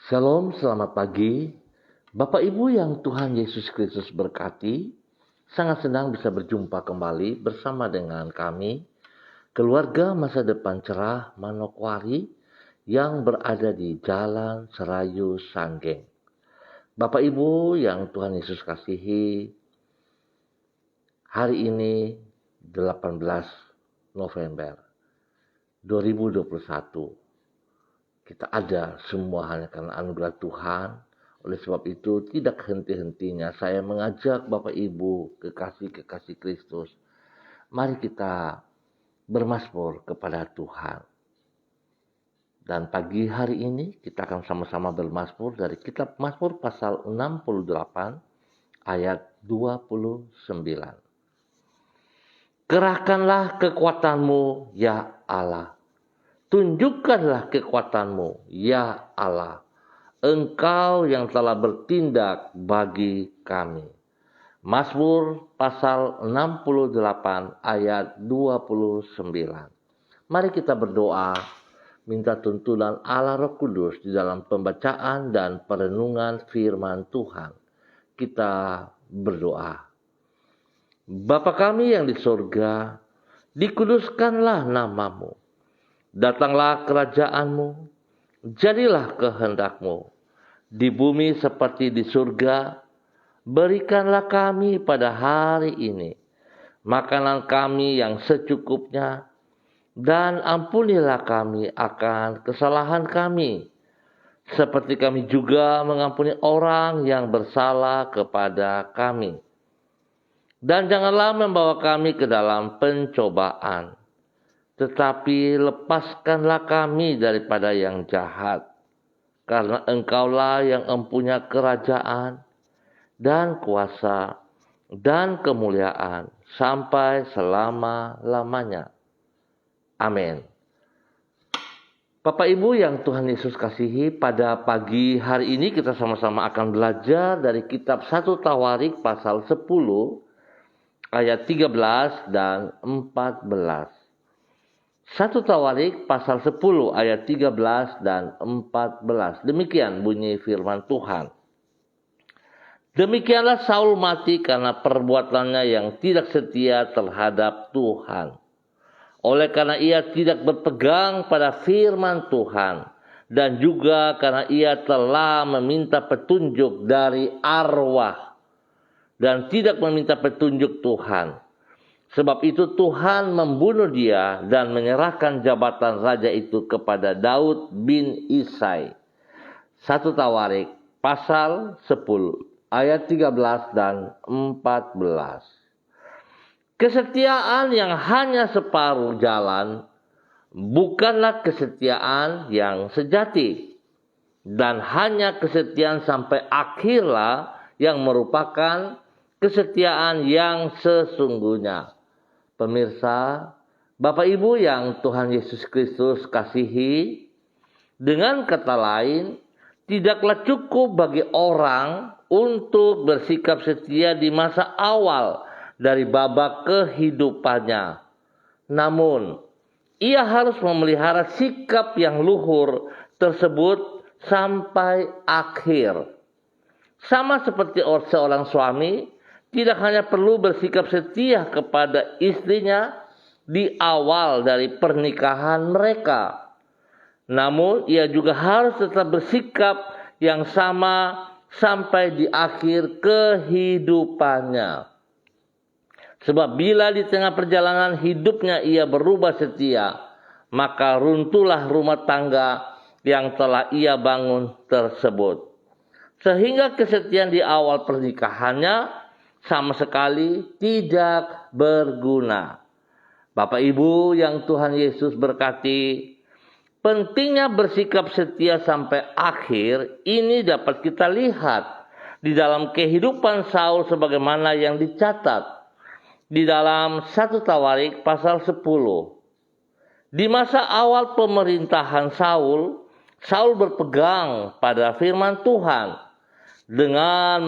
Shalom, selamat pagi. Bapak Ibu yang Tuhan Yesus Kristus berkati, sangat senang bisa berjumpa kembali bersama dengan kami, keluarga masa depan cerah Manokwari yang berada di Jalan Serayu Sanggeng. Bapak Ibu yang Tuhan Yesus kasihi, hari ini 18 November 2021. Kita ada semua hanya karena anugerah Tuhan. Oleh sebab itu tidak henti-hentinya saya mengajak Bapak Ibu kekasih-kekasih Kristus. Mari kita bermazmur kepada Tuhan. Dan pagi hari ini kita akan sama-sama bermazmur dari kitab Mazmur pasal 68 ayat 29. Kerahkanlah kekuatanmu ya Allah. Tunjukkanlah kekuatanmu, ya Allah. Engkau yang telah bertindak bagi kami. Mazmur pasal 68 ayat 29. Mari kita berdoa, minta tuntunan Allah Roh Kudus di dalam pembacaan dan perenungan firman Tuhan. Kita berdoa. Bapa kami yang di surga, dikuduskanlah namamu. Datanglah kerajaanmu, jadilah kehendakmu, di bumi seperti di surga. Berikanlah kami pada hari ini makanan kami yang secukupnya, dan ampunilah kami akan kesalahan kami, seperti kami juga mengampuni orang yang bersalah kepada kami. Dan janganlah membawa kami ke dalam pencobaan, tetapi lepaskanlah kami daripada yang jahat, karena Engkaulah yang mempunyai kerajaan dan kuasa dan kemuliaan sampai selama-lamanya. Amin. Bapak Ibu yang Tuhan Yesus kasihi, pada pagi hari ini kita sama-sama akan belajar dari kitab 1 Tawarik pasal 10 ayat 13 dan 14. 1 Tawarik pasal 10 ayat 13 dan 14. Demikian bunyi firman Tuhan. Demikianlah Saul mati karena perbuatannya yang tidak setia terhadap Tuhan. Oleh karena ia tidak berpegang pada firman Tuhan, dan juga karena ia telah meminta petunjuk dari arwah dan tidak meminta petunjuk Tuhan. Sebab itu Tuhan membunuh dia dan menyerahkan jabatan raja itu kepada Daud bin Isai. 1 Tawarik pasal 10 ayat 13 dan 14. Kesetiaan yang hanya separuh jalan bukanlah kesetiaan yang sejati. Dan hanya kesetiaan sampai akhirlah yang merupakan kesetiaan yang sesungguhnya. Pemirsa, Bapak Ibu yang Tuhan Yesus Kristus kasihi, dengan kata lain, tidaklah cukup bagi orang untuk bersikap setia di masa awal dari babak kehidupannya. Namun, ia harus memelihara sikap yang luhur tersebut sampai akhir. Sama seperti seorang suami, tidak hanya perlu bersikap setia kepada istrinya di awal dari pernikahan mereka, namun ia juga harus tetap bersikap yang sama sampai di akhir kehidupannya. Sebab bila di tengah perjalanan hidupnya ia berubah setia, maka runtuhlah rumah tangga yang telah ia bangun tersebut. Sehingga kesetiaan di awal pernikahannya sama sekali tidak berguna. Bapak Ibu yang Tuhan Yesus berkati, pentingnya bersikap setia sampai akhir ini dapat kita lihat di dalam kehidupan Saul sebagaimana yang dicatat di dalam 1 Tawarik pasal 10. Di masa awal pemerintahan Saul berpegang pada firman Tuhan dengan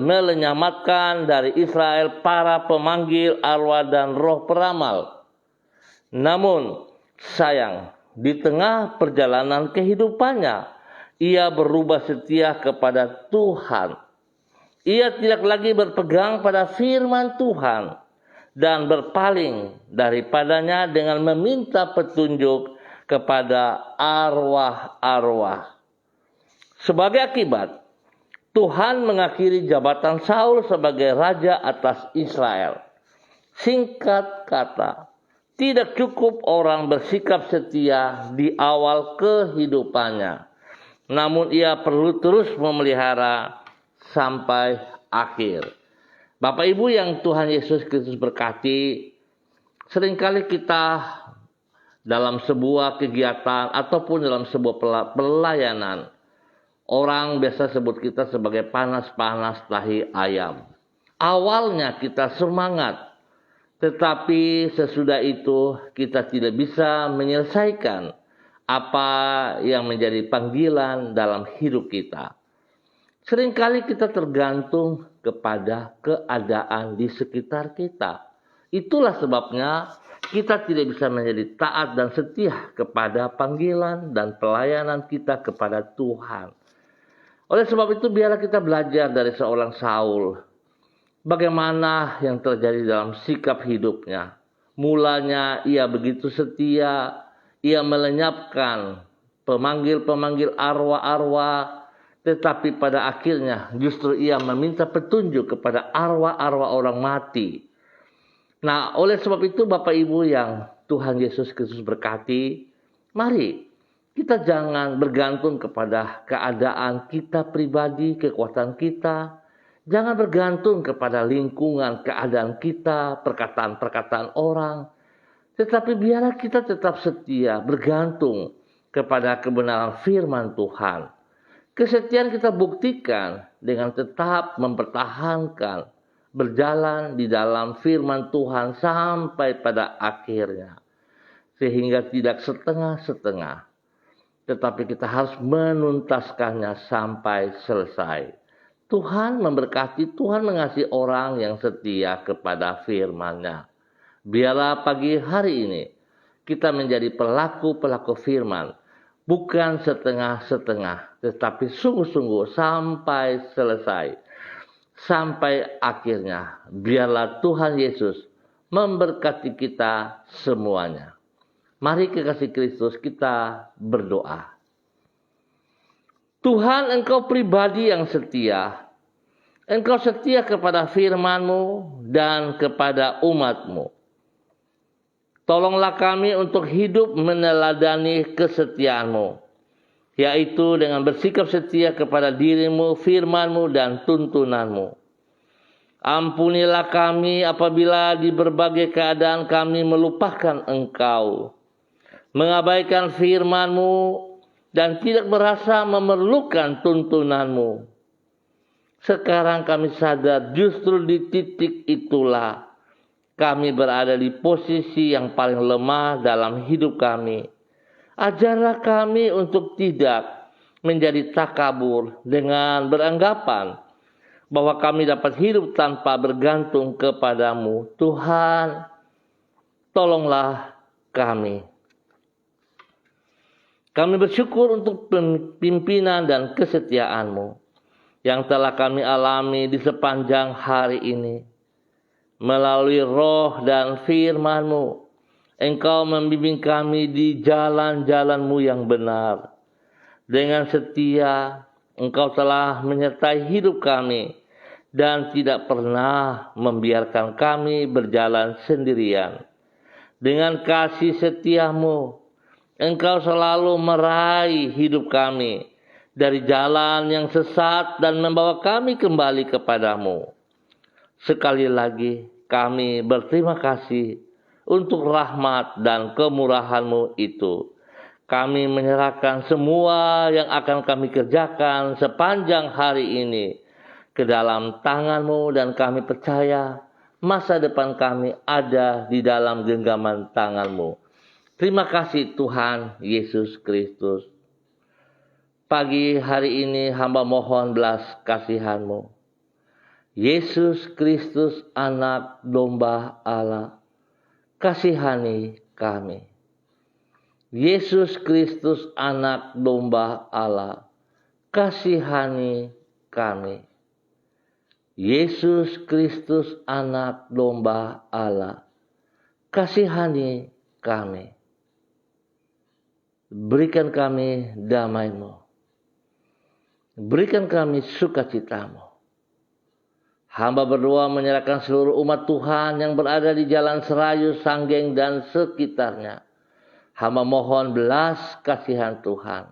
menyelamatkan dari Israel para pemanggil arwah dan roh peramal. Namun sayang, di tengah perjalanan kehidupannya, ia berubah setia kepada Tuhan. Ia tidak lagi berpegang pada firman Tuhan dan berpaling daripadanya dengan meminta petunjuk kepada arwah-arwah. Sebagai akibat, Tuhan mengakhiri jabatan Saul sebagai raja atas Israel. Singkat kata, tidak cukup orang bersikap setia di awal kehidupannya, namun ia perlu terus memelihara sampai akhir. Bapak Ibu yang Tuhan Yesus Kristus berkati, seringkali kita dalam sebuah kegiatan ataupun dalam sebuah pelayanan, orang biasa sebut kita sebagai panas-panas tahi ayam. Awalnya kita semangat, tetapi sesudah itu kita tidak bisa menyelesaikan apa yang menjadi panggilan dalam hidup kita. Seringkali kita tergantung kepada keadaan di sekitar kita. Itulah sebabnya kita tidak bisa menjadi taat dan setia kepada panggilan dan pelayanan kita kepada Tuhan. Oleh sebab itu biarlah kita belajar dari seorang Saul. Bagaimana yang terjadi dalam sikap hidupnya. Mulanya ia begitu setia, ia melenyapkan pemanggil-pemanggil arwah-arwah, tetapi pada akhirnya justru ia meminta petunjuk kepada arwah-arwah orang mati. Nah, oleh sebab itu Bapak Ibu yang Tuhan Yesus Kristus berkati, mari kita jangan bergantung kepada keadaan kita pribadi, kekuatan kita. Jangan bergantung kepada lingkungan, keadaan kita, perkataan-perkataan orang. Tetapi biarlah kita tetap setia, bergantung kepada kebenaran firman Tuhan. Kesetiaan kita buktikan dengan tetap mempertahankan, berjalan di dalam firman Tuhan sampai pada akhirnya. Sehingga tidak setengah-setengah. Tetapi kita harus menuntaskannya sampai selesai. Tuhan memberkati, Tuhan mengasihi orang yang setia kepada firman-Nya. Biarlah pagi hari ini kita menjadi pelaku-pelaku firman. Bukan setengah-setengah, tetapi sungguh-sungguh sampai selesai. Sampai akhirnya, biarlah Tuhan Yesus memberkati kita semuanya. Mari kekasih Kristus kita berdoa. Tuhan, Engkau pribadi yang setia. Engkau setia kepada firman-Mu dan kepada umat-Mu. Tolonglah kami untuk hidup meneladani kesetiaan-Mu, yaitu dengan bersikap setia kepada diri-Mu, firman-Mu, dan tuntunan-Mu. Ampunilah kami apabila di berbagai keadaan kami melupakan Engkau, mengabaikan firman-Mu, dan tidak merasa memerlukan tuntunan-Mu. Sekarang kami sadar justru di titik itulah kami berada di posisi yang paling lemah dalam hidup kami. Ajarlah kami untuk tidak menjadi takabur dengan beranggapan bahwa kami dapat hidup tanpa bergantung kepadamu. Tuhan, tolonglah kami. Kami bersyukur untuk pimpinan dan kesetiaan-Mu yang telah kami alami di sepanjang hari ini. Melalui roh dan firman-Mu, Engkau membimbing kami di jalan-jalan-Mu yang benar. Dengan setia, Engkau telah menyertai hidup kami dan tidak pernah membiarkan kami berjalan sendirian. Dengan kasih setia-Mu, Engkau selalu meraih hidup kami dari jalan yang sesat dan membawa kami kembali kepadamu. Sekali lagi kami berterima kasih untuk rahmat dan kemurahan-Mu itu. Kami menyerahkan semua yang akan kami kerjakan sepanjang hari ini ke dalam tangan-Mu dan kami percaya masa depan kami ada di dalam genggaman tangan-Mu. Terima kasih Tuhan Yesus Kristus. Pagi hari ini hamba mohon belas kasihan-Mu. Yesus Kristus anak domba Allah, kasihani kami. Yesus Kristus anak domba Allah, kasihani kami. Yesus Kristus anak domba Allah, kasihani kami. Berikan kami damai-Mu. Berikan kami sukacita-Mu. Hamba berdoa menyerahkan seluruh umat Tuhan yang berada di Jalan Serayu, Sanggeng, dan sekitarnya. Hamba mohon belas kasihan Tuhan.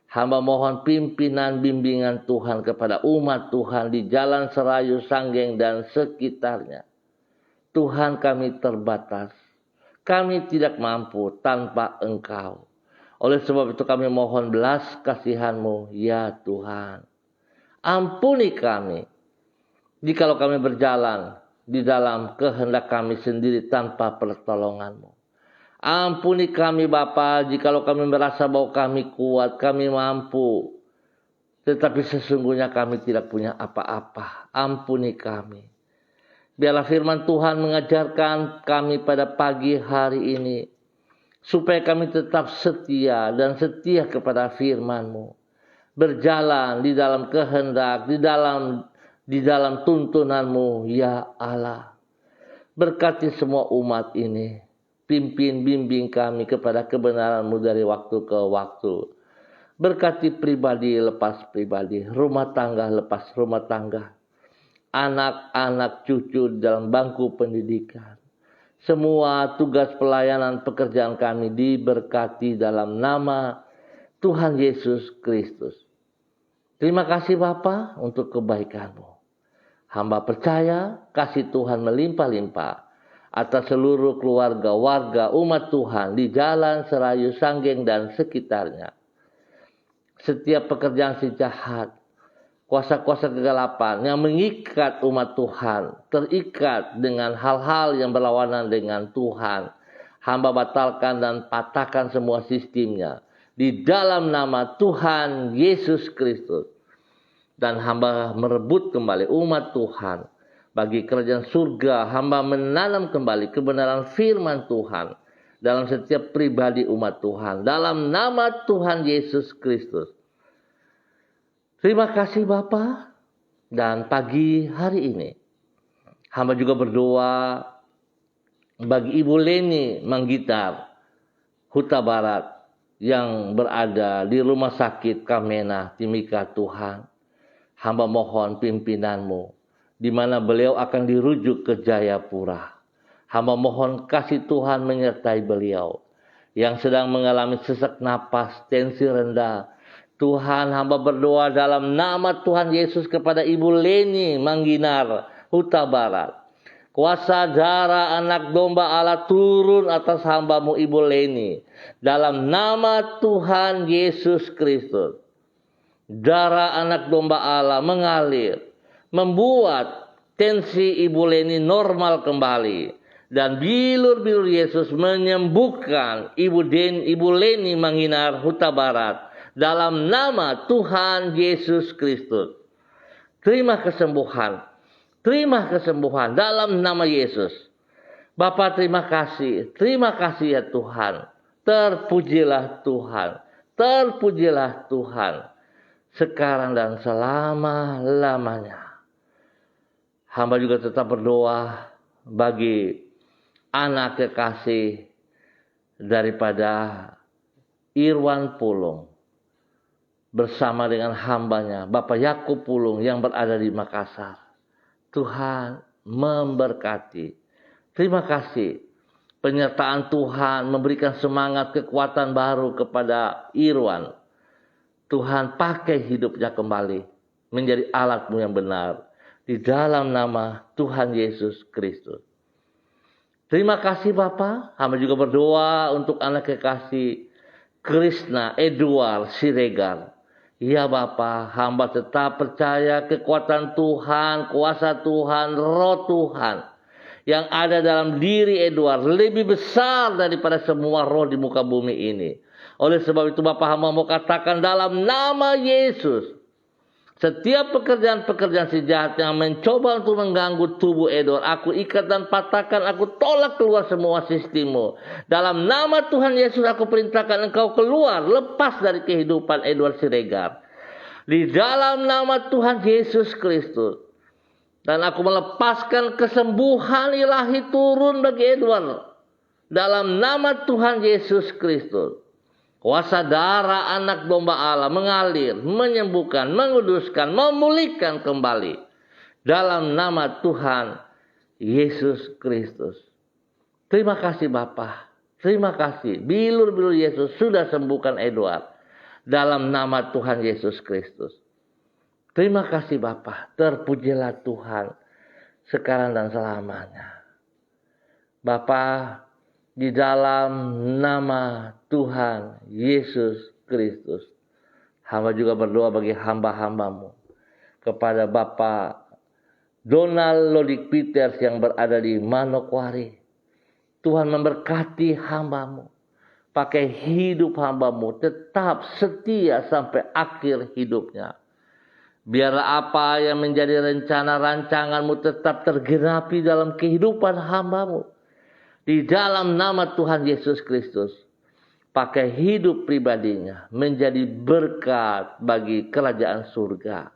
Hamba mohon pimpinan bimbingan Tuhan kepada umat Tuhan di Jalan Serayu, Sanggeng, dan sekitarnya. Tuhan, kami terbatas. Kami tidak mampu tanpa Engkau. Oleh sebab itu kami mohon belas kasihan-Mu, ya Tuhan. Ampuni kami jikalau kami berjalan di dalam kehendak kami sendiri tanpa pertolongan-Mu. Ampuni kami Bapa jikalau kami merasa bahwa kami kuat, kami mampu. Tetapi sesungguhnya kami tidak punya apa-apa. Ampuni kami. Biarlah firman Tuhan mengajarkan kami pada pagi hari ini. Supaya kami tetap setia dan setia kepada firman-Mu. Berjalan di dalam kehendak, di dalam tuntunan-Mu, ya Allah. Berkati semua umat ini. Pimpin bimbing kami kepada kebenaran-Mu dari waktu ke waktu. Berkati pribadi lepas pribadi, rumah tangga lepas rumah tangga. Anak-anak cucu dalam bangku pendidikan. Semua tugas pelayanan pekerjaan kami diberkati dalam nama Tuhan Yesus Kristus. Terima kasih Bapa untuk kebaikan-Mu. Hamba percaya kasih Tuhan melimpah-limpah atas seluruh keluarga, warga, umat Tuhan di Jalan Serayu, Sanggeng, dan sekitarnya. Setiap pekerjaan si jahat, kuasa-kuasa kegelapan yang mengikat umat Tuhan, terikat dengan hal-hal yang berlawanan dengan Tuhan. Hamba batalkan dan patahkan semua sistemnya di dalam nama Tuhan Yesus Kristus. Dan hamba merebut kembali umat Tuhan bagi kerajaan surga. Hamba menanam kembali kebenaran firman Tuhan dalam setiap pribadi umat Tuhan. Dalam nama Tuhan Yesus Kristus. Terima kasih Bapa. Dan pagi hari ini hamba juga berdoa bagi Ibu Leni Manggitar, Huta Barat, yang berada di rumah sakit Kamena, Timika Tuhan. Hamba mohon pimpinan-Mu, di mana beliau akan dirujuk ke Jayapura. Hamba mohon kasih Tuhan menyertai beliau yang sedang mengalami sesak napas, tensi rendah. Tuhan, hamba berdoa dalam nama Tuhan Yesus kepada Ibu Leni Mangginar, Huta Barat. Kuasa darah anak domba Allah turun atas hamba-Mu Ibu Leni. Dalam nama Tuhan Yesus Kristus. Darah anak domba Allah mengalir. Membuat tensi Ibu Leni normal kembali. Dan bilur-bilur Yesus menyembuhkan Ibu Leni Mangginar, Huta Barat. Dalam nama Tuhan Yesus Kristus. Terima kesembuhan. Terima kesembuhan dalam nama Yesus. Bapa terima kasih. Terima kasih ya Tuhan. Terpujilah Tuhan. Terpujilah Tuhan. Sekarang dan selama-lamanya. Hamba juga tetap berdoa bagi anak kekasih daripada Irwan Pulung. Bersama dengan hambanya Bapak Yakub Pulung yang berada di Makassar. Tuhan memberkati. Terima kasih. Penyertaan Tuhan memberikan semangat kekuatan baru kepada Irwan. Tuhan pakai hidupnya kembali menjadi alat-Mu yang benar. Di dalam nama Tuhan Yesus Kristus. Terima kasih Bapak. Hamba juga berdoa untuk anak kekasih Krishna Edward Siregar. Ya Bapa, hamba tetap percaya kekuatan Tuhan, kuasa Tuhan, roh Tuhan yang ada dalam diri Edward lebih besar daripada semua roh di muka bumi ini. Oleh sebab itu Bapa, hamba mau katakan dalam nama Yesus, setiap pekerjaan-pekerjaan si jahat yang mencoba untuk mengganggu tubuh Edward, aku ikat dan patahkan, aku tolak keluar semua sistemmu. Dalam nama Tuhan Yesus aku perintahkan engkau keluar, lepas dari kehidupan Edward Siregar. di dalam nama Tuhan Yesus Kristus. Dan aku melepaskan kesembuhan ilahi turun bagi Edward dalam nama Tuhan Yesus Kristus. Kuasa darah anak domba Allah mengalir, menyembuhkan, menguduskan, memulihkan kembali dalam nama Tuhan Yesus Kristus. Terima kasih Bapa. Terima kasih. Bilur-bilur Yesus sudah sembuhkan Edward dalam nama Tuhan Yesus Kristus. Terima kasih Bapa. Terpujilah Tuhan sekarang dan selamanya. Bapa, di dalam nama Tuhan Yesus Kristus, hamba juga berdoa bagi hamba-hambamu, kepada Bapak Donald Lodik Peters yang berada di Manokwari. Tuhan memberkati hambamu, pakai hidup hambamu tetap setia sampai akhir hidupnya. Biarlah apa yang menjadi rencana rancanganmu tetap tergenapi dalam kehidupan hambamu. Di dalam nama Tuhan Yesus Kristus, pakai hidup pribadinya menjadi berkat bagi kerajaan surga.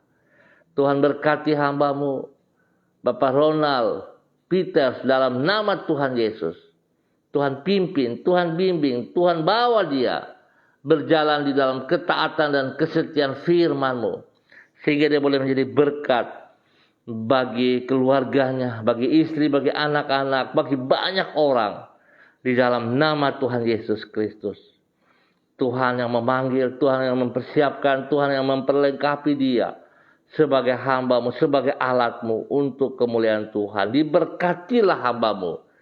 Tuhan berkati hambamu, Bapak Ronald Peters, dalam nama Tuhan Yesus. Tuhan pimpin, Tuhan bimbing, Tuhan bawa dia berjalan di dalam ketaatan dan kesetiaan firman-Mu, sehingga dia boleh menjadi berkat bagi keluarganya, bagi istri, bagi anak-anak, bagi banyak orang di dalam nama Tuhan Yesus Kristus. Tuhan yang memanggil, Tuhan yang mempersiapkan, Tuhan yang memperlengkapi dia sebagai hamba-Mu, sebagai alat-Mu untuk kemuliaan Tuhan. Diberkatilah hamba-Mu,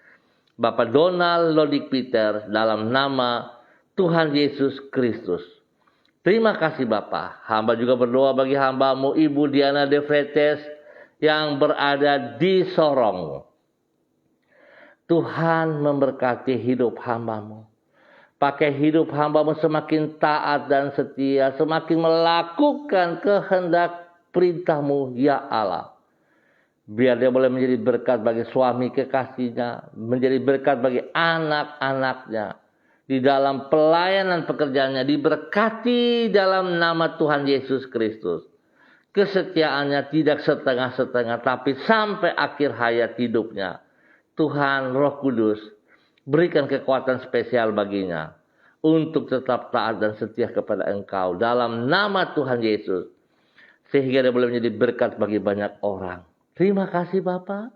Bapak Donald Lodik Peter, dalam nama Tuhan Yesus Kristus. Terima kasih Bapak. Hamba juga berdoa bagi hamba-Mu Ibu Diana De Vretes yang berada di Sorong. Tuhan memberkati hidup hamba-Mu. Pakai hidup hamba-Mu semakin taat dan setia, semakin melakukan kehendak perintah-Mu ya Allah. Biar dia boleh menjadi berkat bagi suami kekasihnya, menjadi berkat bagi anak-anaknya. Di dalam pelayanan pekerjaannya diberkati dalam nama Tuhan Yesus Kristus. Kesetiaannya tidak setengah-setengah, tapi sampai akhir hayat hidupnya. Tuhan Roh Kudus berikan kekuatan spesial baginya untuk tetap taat dan setia kepada Engkau dalam nama Tuhan Yesus, sehingga dia boleh menjadi berkat bagi banyak orang. Terima kasih Bapak.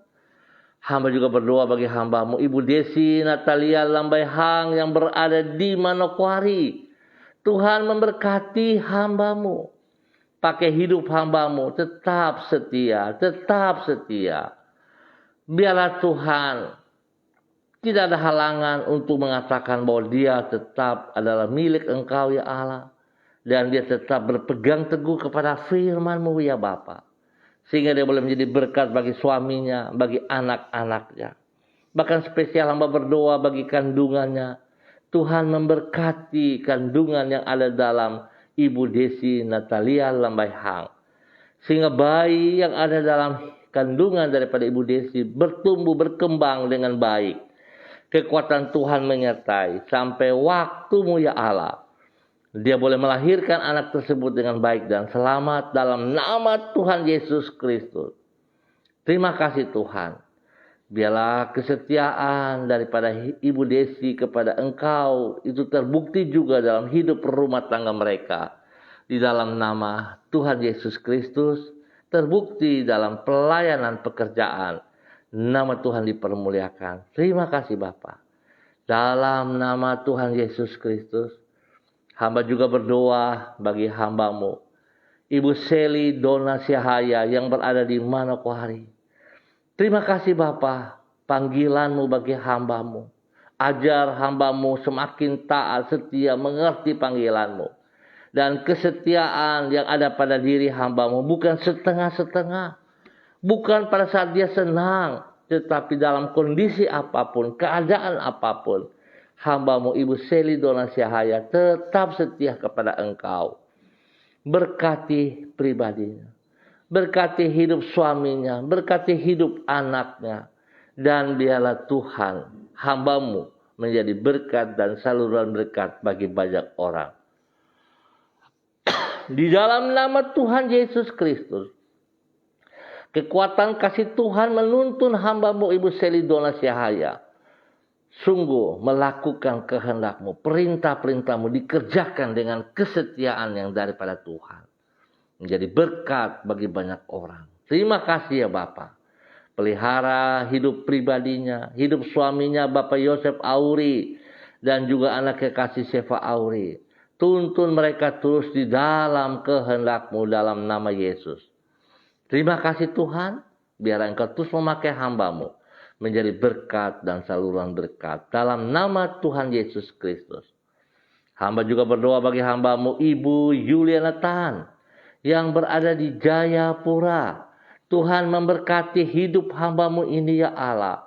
Hamba juga berdoa bagi hamba-Mu Ibu Desi Natalia Lambai Hang yang berada di Manokwari. Tuhan memberkati hamba-Mu. Pakai hidup hamba-Mu tetap setia, tetap setia. Biarlah Tuhan tidak ada halangan untuk mengatakan bahwa dia tetap adalah milik Engkau ya Allah. Dan dia tetap berpegang teguh kepada firman-Mu ya Bapa. Sehingga dia boleh menjadi berkat bagi suaminya, bagi anak-anaknya. Bahkan spesial hamba berdoa bagi kandungannya. Tuhan memberkati kandungan yang ada dalam Ibu Desi Natalia Lambai Hang. Sehingga bayi yang ada dalam kandungan daripada Ibu Desi bertumbuh, berkembang dengan baik. Kekuatan Tuhan menyertai sampai waktu-Mu ya Allah. Dia boleh melahirkan anak tersebut dengan baik dan selamat dalam nama Tuhan Yesus Kristus. Terima kasih Tuhan. Biarlah kesetiaan daripada Ibu Desi kepada Engkau itu terbukti juga dalam hidup rumah tangga mereka. Di dalam nama Tuhan Yesus Kristus terbukti dalam pelayanan pekerjaan. Nama Tuhan dipermuliakan. Terima kasih Bapa. Dalam nama Tuhan Yesus Kristus, hamba juga berdoa bagi hamba-Mu Ibu Seli Dona Syahaya yang berada di Manokwari. Terima kasih Bapa, panggilan-Mu bagi hamba-Mu. Ajar hamba-Mu semakin taat, setia, mengerti panggilan-Mu. Dan kesetiaan yang ada pada diri hamba-Mu bukan setengah-setengah. Bukan pada saat dia senang, tetapi dalam kondisi apapun, keadaan apapun. Hamba-Mu Ibu Seli Dona Syahaya tetap setia kepada Engkau. Berkati pribadinya. Berkati hidup suaminya. Berkati hidup anaknya. Dan biarlah Tuhan hamba-Mu menjadi berkat dan saluran berkat bagi banyak orang. Di dalam nama Tuhan Yesus Kristus, kekuatan kasih Tuhan menuntun hamba-Mu Ibu Selidona Syahaya sungguh melakukan kehendak-Mu, perintah-perintah-Mu dikerjakan dengan kesetiaan yang daripada Tuhan. Menjadi berkat bagi banyak orang. Terima kasih ya Bapa. Pelihara hidup pribadinya, hidup suaminya Bapak Yosef Auri, dan juga anak kekasih Seva Auri. Tuntun mereka terus di dalam kehendak-Mu dalam nama Yesus. Terima kasih Tuhan, biar Engkau terus memakai hamba-Mu menjadi berkat dan saluran berkat dalam nama Tuhan Yesus Kristus. Hamba juga berdoa bagi hamba-Mu Ibu Yuliana Tan yang berada di Jayapura. Tuhan memberkati hidup hamba-Mu ini ya Allah.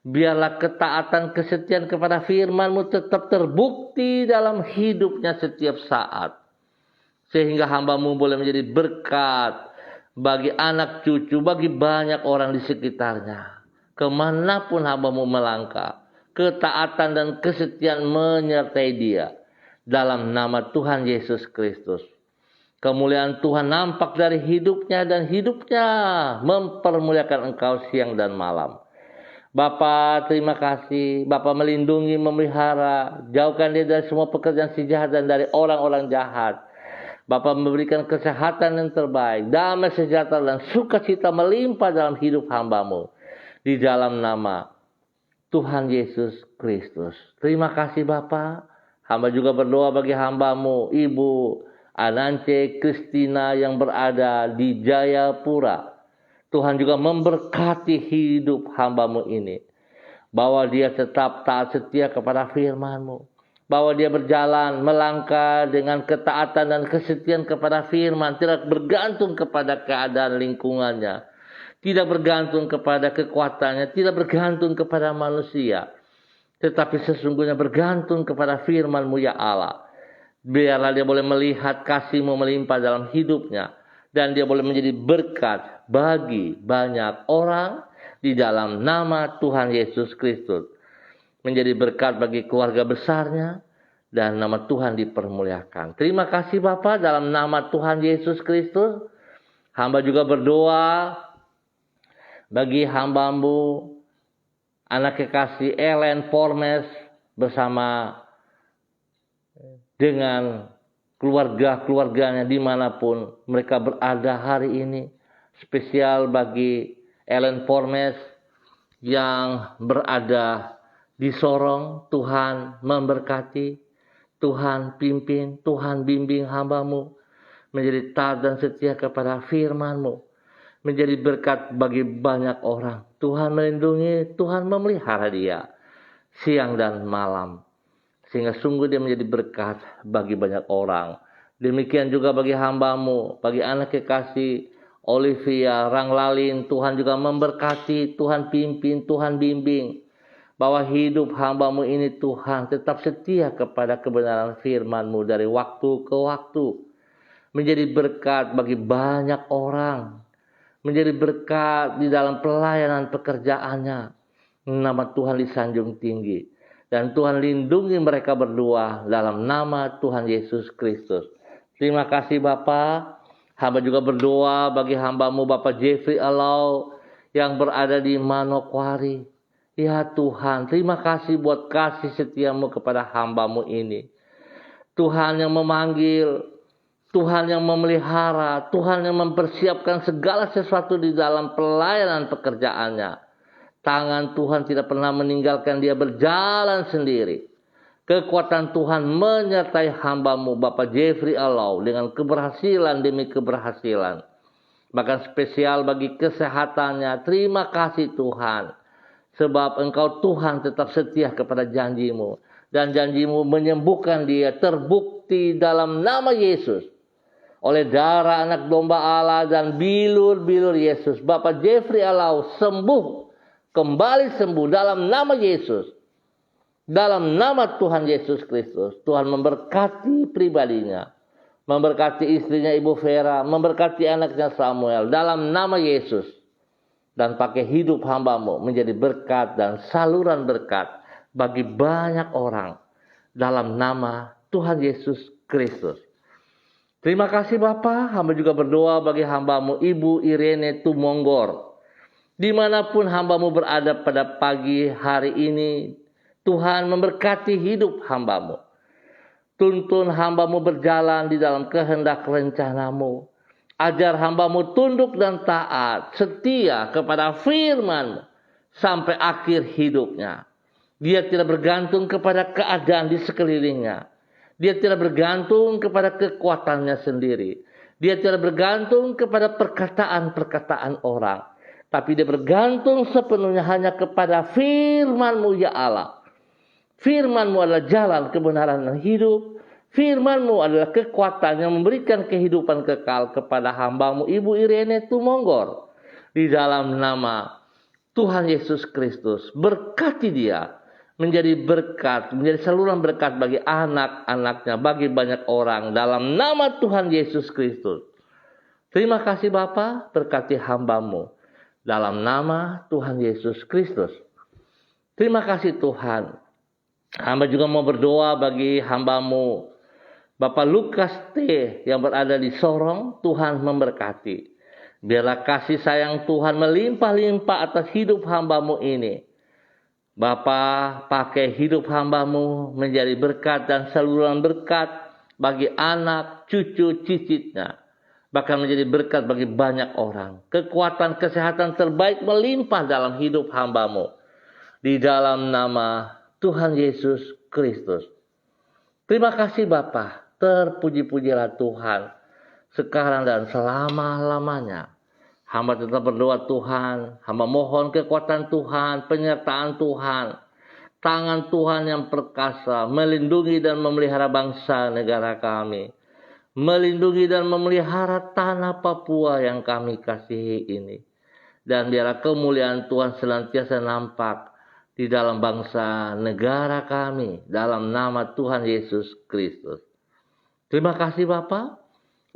Biarlah ketaatan kesetiaan kepada firman-Mu tetap terbukti dalam hidupnya setiap saat. Sehingga hamba-Mu boleh menjadi berkat bagi anak cucu, bagi banyak orang di sekitarnya. Kemanapun hamba-Mu melangkah, ketaatan dan kesetiaan menyertai dia. Dalam nama Tuhan Yesus Kristus. Kemuliaan Tuhan nampak dari hidupnya dan hidupnya mempermuliakan Engkau siang dan malam. Bapa, terima kasih. Bapa melindungi, memelihara. Jauhkan dia dari semua pekerjaan si jahat dan dari orang-orang jahat. Bapa memberikan kesehatan yang terbaik, damai sejahtera dan sukacita melimpah dalam hidup hamba-Mu. Di dalam nama Tuhan Yesus Kristus. Terima kasih Bapa. Hamba juga berdoa bagi hamba-Mu Ibu Anance Kristina yang berada di Jayapura. Tuhan juga memberkati hidup hamba-Mu ini. Bahwa dia tetap taat setia kepada firman-Mu. Bahwa dia berjalan melangkah dengan ketaatan dan kesetiaan kepada firman. Tidak bergantung kepada keadaan lingkungannya. Tidak bergantung kepada kekuatannya. Tidak bergantung kepada manusia. Tetapi sesungguhnya bergantung kepada firman-Mu ya Allah. Biarlah dia boleh melihat kasih-Mu melimpah dalam hidupnya. Dan dia boleh menjadi berkat bagi banyak orang di dalam nama Tuhan Yesus Kristus. Menjadi berkat bagi keluarga besarnya. Dan nama Tuhan dipermuliakan. Terima kasih Bapa dalam nama Tuhan Yesus Kristus. Hamba juga berdoa bagi hamba-Mu anak kekasih Ellen Formes bersama dengan keluarga-keluarganya dimanapun mereka berada hari ini. Spesial bagi Ellen Formes yang berada di Sorong. Tuhan memberkati, Tuhan pimpin, Tuhan bimbing hamba-Mu menjadi taat dan setia kepada firman-Mu. Menjadi berkat bagi banyak orang. Tuhan melindungi, Tuhan memelihara dia siang dan malam. Sehingga sungguh dia menjadi berkat bagi banyak orang. Demikian juga bagi hamba-Mu, bagi anak kekasih Olivia Ranglalin. Tuhan juga memberkati, Tuhan pimpin, Tuhan bimbing. Bahwa hidup hamba-Mu ini Tuhan tetap setia kepada kebenaran firman-Mu dari waktu ke waktu. Menjadi berkat bagi banyak orang. Menjadi berkat di dalam pelayanan pekerjaannya. Nama Tuhan disanjung tinggi. Dan Tuhan lindungi mereka berdua dalam nama Tuhan Yesus Kristus. Terima kasih Bapa. Hamba juga berdoa bagi hamba-Mu Bapak Jeffrey Alau yang berada di Manokwari. Ya Tuhan, terima kasih buat kasih setia-Mu kepada hamba-Mu ini. Tuhan yang memanggil, Tuhan yang memelihara, Tuhan yang mempersiapkan segala sesuatu di dalam pelayanan pekerjaannya. Tangan Tuhan tidak pernah meninggalkan dia berjalan sendiri. Kekuatan Tuhan menyertai hamba-Mu Bapak Jeffrey Alau dengan keberhasilan demi keberhasilan. Bahkan spesial bagi kesehatannya. Terima kasih Tuhan. Sebab Engkau Tuhan tetap setia kepada janji-Mu. Dan janji-Mu menyembuhkan dia terbukti dalam nama Yesus. Oleh darah anak domba Allah dan bilur-bilur Yesus. Bapak Jeffrey Alau sembuh. Kembali sembuh dalam nama Yesus. Dalam nama Tuhan Yesus Kristus. Tuhan memberkati pribadinya. Memberkati istrinya Ibu Vera. Memberkati anaknya Samuel. Dalam nama Yesus. Dan pakai hidup hamba-Mu menjadi berkat dan saluran berkat. Bagi banyak orang. Dalam nama Tuhan Yesus Kristus. Terima kasih Bapa, hamba juga berdoa bagi hambamu Ibu Irene Tumonggor. Dimanapun hambamu berada pada pagi hari ini, Tuhan memberkati hidup hambamu. Tuntun hambamu berjalan di dalam kehendak rencanamu. Ajar hambamu tunduk dan taat, setia kepada firman sampai akhir hidupnya. Dia tidak bergantung kepada keadaan di sekelilingnya. Dia tidak bergantung kepada kekuatannya sendiri. Dia tidak bergantung kepada perkataan-perkataan orang. Tapi dia bergantung sepenuhnya hanya kepada firman-Mu ya Allah. Firman-Mu adalah jalan kebenaran dan hidup. Firman-Mu adalah kekuatan yang memberikan kehidupan kekal kepada hambamu Ibu Irene Tumonggor. Di dalam nama Tuhan Yesus Kristus, berkati dia menjadi berkat, menjadi saluran berkat bagi anak-anaknya, bagi banyak orang dalam nama Tuhan Yesus Kristus. Terima kasih Bapa, berkati hambamu dalam nama Tuhan Yesus Kristus. Terima kasih Tuhan. Hamba juga mau berdoa bagi hambamu Bapak Lukas T yang berada di Sorong. Tuhan memberkati. Biarlah kasih sayang Tuhan melimpah-limpah atas hidup hambamu ini. Bapa, pakai hidup hambamu menjadi berkat dan saluran berkat bagi anak, cucu, cicitnya. Bahkan menjadi berkat bagi banyak orang. Kekuatan kesehatan terbaik melimpah dalam hidup hambamu. Di dalam nama Tuhan Yesus Kristus. Terima kasih Bapa. Terpuji-pujilah Tuhan. Sekarang dan selama-lamanya. Hamba tetap berdoa Tuhan, hamba mohon kekuatan Tuhan, penyertaan Tuhan, tangan Tuhan yang perkasa, melindungi dan memelihara bangsa negara kami, melindungi dan memelihara tanah Papua yang kami kasihi ini. Dan biarlah kemuliaan Tuhan senantiasa nampak di dalam bangsa negara kami, dalam nama Tuhan Yesus Kristus. Terima kasih Bapak,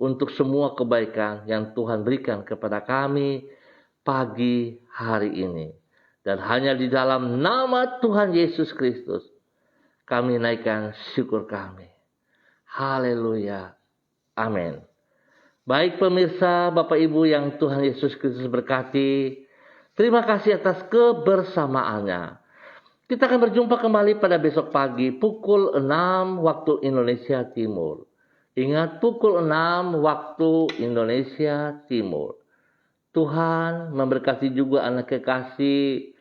untuk semua kebaikan yang Tuhan berikan kepada kami pagi hari ini. Dan hanya di dalam nama Tuhan Yesus Kristus kami naikkan syukur kami. Haleluya. Amin. Baik pemirsa, Bapak Ibu yang Tuhan Yesus Kristus berkati. Terima kasih atas kebersamaannya. Kita akan berjumpa kembali pada besok pagi pukul 6 waktu Indonesia Timur. Ingat pukul 6 waktu Indonesia Timur. Tuhan memberkati juga anak kekasih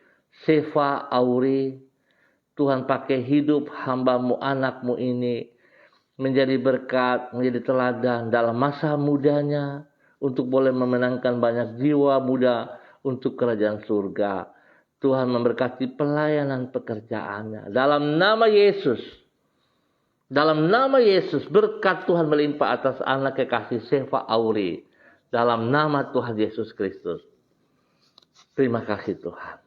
Seva Auri. Tuhan pakai hidup hambamu anakmu ini menjadi berkat, menjadi teladan dalam masa mudanya. Untuk boleh memenangkan banyak jiwa muda untuk kerajaan surga. Tuhan memberkati pelayanan pekerjaannya. Dalam nama Yesus. Dalam nama Yesus, berkat Tuhan melimpah atas anak kekasih Seva Auri. Dalam nama Tuhan Yesus Kristus. Terima kasih Tuhan.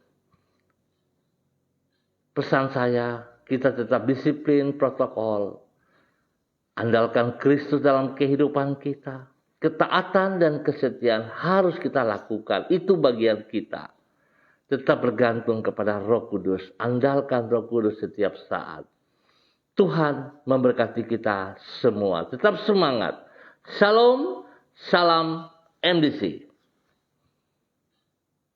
Pesan saya, kita tetap disiplin protokol. Andalkan Kristus dalam kehidupan kita. Ketaatan dan kesetiaan harus kita lakukan. Itu bagian kita. Tetap bergantung kepada Roh Kudus. Andalkan Roh Kudus setiap saat. Tuhan memberkati kita semua. Tetap semangat. Shalom, salam MDC.